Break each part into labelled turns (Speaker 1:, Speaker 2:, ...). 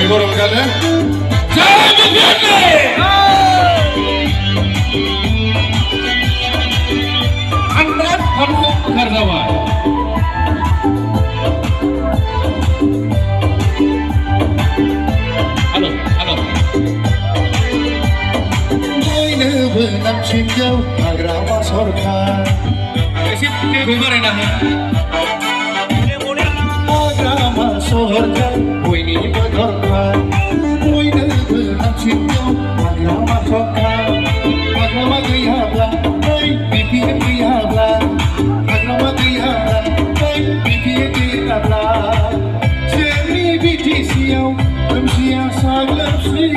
Speaker 1: bồi một cái nữa. Chơi một tiếng đi. Ăn nát không khăn ra ngoài. Alo, alo. Mỗi nữ vừa nằm trên nhau, agrama sorka. Sip, cái gua này nè. Agrama sorka, mỗi nữ vừa dorkan. Mỗi nữ vừa nằm trên nhau, agrama sorka. Agrama gaya bla, hey, pipi gaya bla. Agrama gaya bla, hey, pipi gaya bla. Jemi biti siau, lemsia sang lemsia.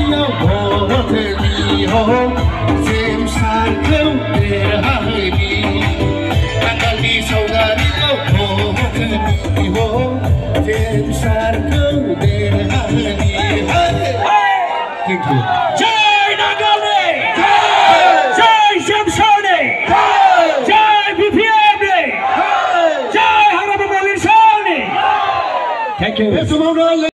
Speaker 1: सावगारियाव भोटनि हो जेम सारखौ देरहाहोनि आंगालनि सावगारियाव भोटनि हो जेम सारखौ देरहाहोनि Thank you.
Speaker 2: Jai Nagali! Jai Shamsoni! Jai BPM! Jai Honorable Sani! Thank you.